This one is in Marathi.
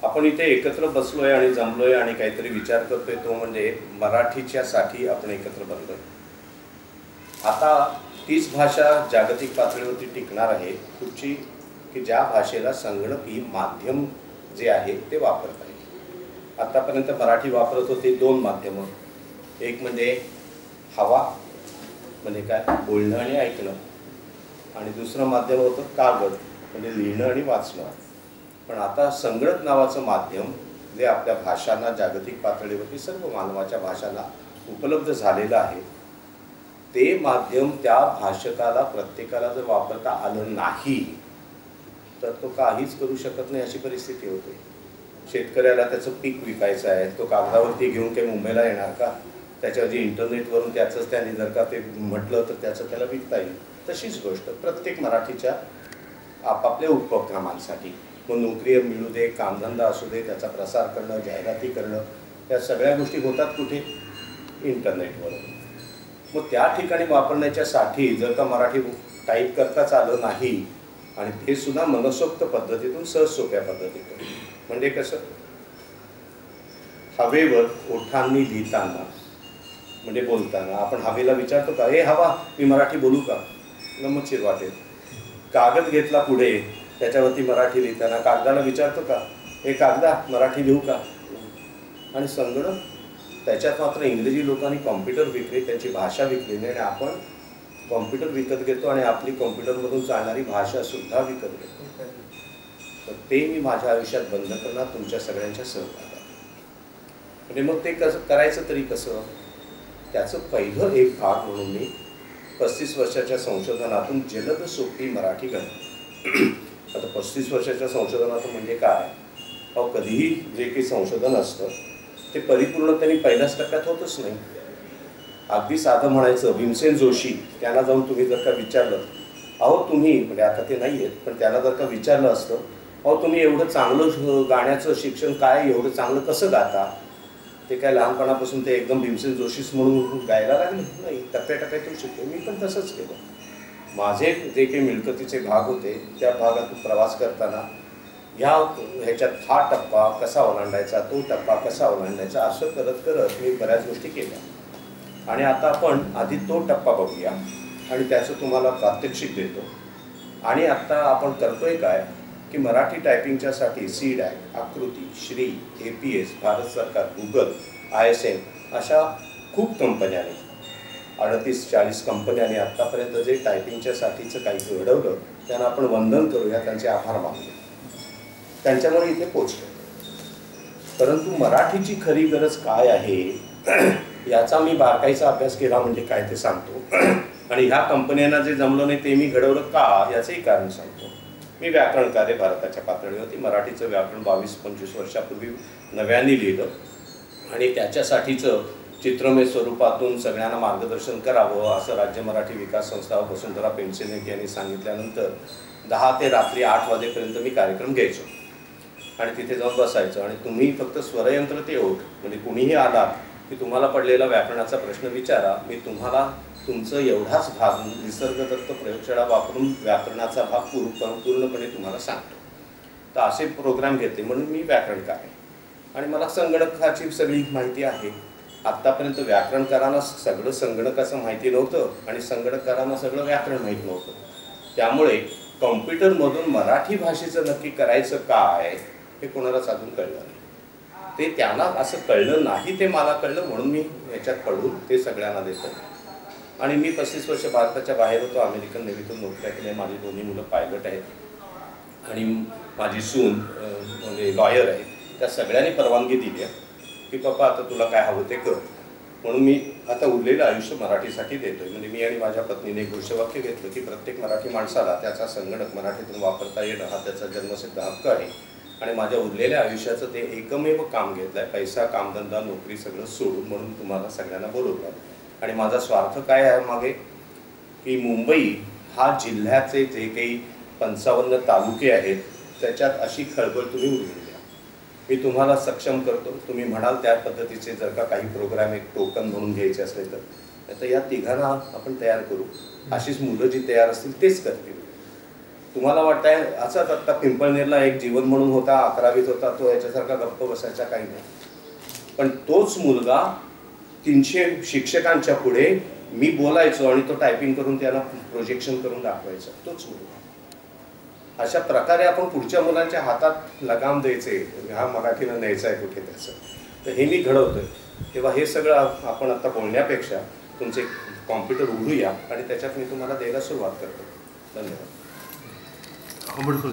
आपण इथे एकत्र बसलोय आणि जमलोय आणि काहीतरी विचार करतोय, तो म्हणजे मराठीच्यासाठी आपण एकत्र बनलोय. आता तीच भाषा जागतिक पातळीवरती टिकणार आहे पुढची, की ज्या भाषेला संगणकी माध्यम जे आहे ते वापरता येईल. आतापर्यंत मराठी वापरत होते दोन माध्यमं, एक म्हणजे हवा म्हणजे काय, बोलणं आणि ऐकणं, आणि दुसरं माध्यम होतं कागद म्हणजे लिहिणं आणि वाचणं. पण आता संगणक नावाचं माध्यम जे आपल्या भाषांना जागतिक पातळीवरती सर्व मानवाच्या भाषांना उपलब्ध झालेलं आहे, ते माध्यम त्या भाषकाला प्रत्येकाला जर वापरता आलं नाही तर तो काहीच करू शकत नाही अशी परिस्थिती होते. शेतकऱ्याला त्याचं पीक विकायचं आहे, तो कागदावरती घेऊन काही मुंबईला येणार का? त्याच्यावरती इंटरनेटवरून त्याचंच त्याने जर का ते म्हटलं तर त्याचं त्याला विकता येईल. तशीच गोष्ट प्रत्येक मराठीच्या आपापल्या उपक्रमांसाठी, मग नोकरी मिळू दे, कामधंदा असू दे, त्याचा प्रसार करणं, जाहिराती करणं, या सगळ्या गोष्टी होतात कुठे? इंटरनेटवरून. मग त्या ठिकाणी वापरण्याच्यासाठी जर का मराठी टाईप करताच आलं नाही, आणि ते सुद्धा मनसोक्त पद्धतीतून, सहज सोप्या पद्धतीतून, म्हणजे कसं, हवेवर ओठांनी लिहिताना म्हणजे बोलताना आपण हवेला विचारतो का, हे हवा मी मराठी बोलू का? गमतीशीर वाटेल. कागद घेतला पुढे, त्याच्यावरती मराठी लिहिताना कागदाला विचारतो का, हे कागदा मराठी लिहू का? आणि संगणक त्याच्यात मात्र इंग्रजी लोकांनी कॉम्प्युटर विकले, त्यांची भाषा विकली नाही, आणि आपण कॉम्प्युटर विकत घेतो आणि आपली कॉम्प्युटरमधून चालणारी भाषा सुद्धा विकत घेतो. तर ते मी माझ्या आयुष्यात बंद करणार तुमच्या सगळ्यांच्या सहभागात. म्हणजे मग ते कसं करायचं तरी कसं, त्याचं पहिलं एक भाग म्हणून मी 35 वर्षाच्या संशोधनातून जलद सोपी मराठी घडवली. आता 35 वर्षाच्या संशोधनातून म्हणजे काय, कधीही जे काही संशोधन असतं ते परिपूर्णतेने पहिल्याच टप्प्यात होतच नाही. अगदी साधं म्हणायचं, भीमसेन जोशी त्यांना जाऊन तुम्ही जर का विचारलं, अहो तुम्ही, म्हणजे आता ते नाही आहेत, पण त्याला जर का विचारलं असतं, अहो तुम्ही एवढं चांगलं गाण्याचं शिक्षण काय, एवढं चांगलं कसं गाता? ते काय लहानपणापासून ते एकदम भीमसेन जोशीच म्हणून गायला लागले नाही, टप्प्याटप्प्यातून शिकले. मी पण तसंच केलं. माझे जे काही मिळकतीचे भाग होते त्या भागातून प्रवास करताना ह्याच्यात हा टप्पा कसा ओलांडायचा, तो टप्पा कसा ओलांडायचा, असं करत करत मी बऱ्याच गोष्टी केल्या. आणि आता आपण आधी तो टप्पा बघूया आणि त्याचं तुम्हाला प्रात्यक्षिक देतो. आणि आत्ता आपण करतोय काय, की मराठी टायपिंगच्यासाठी CDAC, आकृती, श्री, APS, भारत सरकार, गुगल, ISN अशा खूप कंपन्यांनी, 38-40 कंपन्यांनी आत्तापर्यंत जे टायपिंगच्यासाठीचं काही घडवलं, त्यांना आपण वंदन करूया, त्यांचे आभार मानूया. त्यांच्यामुळे इथे पोचलो. परंतु मराठीची खरी गरज काय आहे याचा मी बारकाईचा अभ्यास केला म्हणजे काय ते सांगतो. आणि ह्या कंपन्यांना जे जमलं नाही ते मी घडवलं का याचंही कारण सांगतो. मी व्याकरणकार आहे भारताच्या पातळीवरती. मराठीचं व्याकरण 22-25 वर्षापूर्वी नव्याने लिहिलं आणि त्याच्यासाठीचं चित्रमय स्वरूपातून सगळ्यांना मार्गदर्शन करावं असं राज्य मराठी विकास संस्था वसुंधरा पेंडसे यांनी सांगितल्यानंतर 10 ते रात्री 8 वाजेपर्यंत मी कार्यक्रम घ्यायचो आणि तिथे जाऊन बसायचं. आणि तुम्ही फक्त स्वरयंत्र ते ओठ, म्हणजे कुणीही आला की तुम्हाला पडलेला व्याकरणाचा प्रश्न विचारा, मी तुम्हाला तुमचं एवढाच भाग निसर्गदत्त प्रयोगशाळा वापरून व्याकरणाचा भाग पूर्णपणे तुम्हाला सांगतो. तर असे प्रोग्राम घेते म्हणून मी व्याकरणकार आहे आणि मला संगणकाची सगळी माहिती आहे. आत्तापर्यंत व्याकरणकारांना सगळं संगणकाचं माहिती नव्हतं आणि संगणककारांना सगळं व्याकरण माहीत नव्हतं. त्यामुळे कॉम्प्युटरमधून मराठी भाषेचं नक्की करायचं काय हे कोणालाच अजून कळलं नाही. ते त्यांना असं कळलं नाही, ते मला कळलं म्हणून मी याच्यात पडून ते सगळ्यांना देतो. आणि मी 35 वर्ष भारताच्या बाहेर होतो, अमेरिकन नेव्हीतून नोकऱ्या केल्या. माझी दोन्ही मुलं पायलट आहेत आणि माझी सून म्हणजे लॉयर आहे. त्या सगळ्यांनी परवानगी दिली की पप्पा आता तुला काय हवं ते कर. म्हणून मी आता उरलेलं आयुष्य मराठीसाठी देतोय. म्हणजे मी आणि माझ्या पत्नीने एक घोषवाक्य घेतलं की प्रत्येक मराठी माणसाला त्याचा संगणक मराठीतून वापरता येणं हा त्याचा जन्मसिद्ध हक्क आहे. आणि माझ्या उरलेल्या आयुष्याचं ते एकमेव काम घेतलं आहे, पैसा, कामधंदा, नोकरी सगळं सोडून म्हणून तुम्हाला सगळ्यांना बोलवलं आहे. आणि माझा स्वार्थ काय आहे मागे, की मुंबई हा जिल्ह्याचे जे काही 55 तालुके आहेत त्याच्यात अशी खळबळ तुम्ही उडवून द्या. मी तुम्हाला सक्षम करतो. तुम्ही म्हणाल त्या पद्धतीचे जर का काही प्रोग्राम एक टोकन म्हणून घ्यायचे असले तर या तिघांना आपण तयार करू. अशीच मुलं जी तयार असतील तेच करतील. तुम्हाला वाटतंय असंच आत्ता पिंपळनेरला एक जीवन म्हणून होता, 11वीत होता, तो याच्यासारखा गप्प बसायचा काही नाही. पण तोच मुलगा 300 शिक्षकांच्या पुढे मी बोलायचो आणि तो टायपिंग करून त्याला प्रोजेक्शन करून दाखवायचा, तोच मुलगा. अशा प्रकारे आपण पुढच्या मुलांच्या हातात लगाम द्यायचे, हा मराठीनं न्यायचा आहे कुठे त्याचं, तर हे मी घडवतोय. तेव्हा हे सगळं आपण आता बोलण्यापेक्षा तुमचे कॉम्प्युटर उघडूया आणि त्याच्यात मी तुम्हाला द्यायला सुरुवात करतो. धन्यवाद.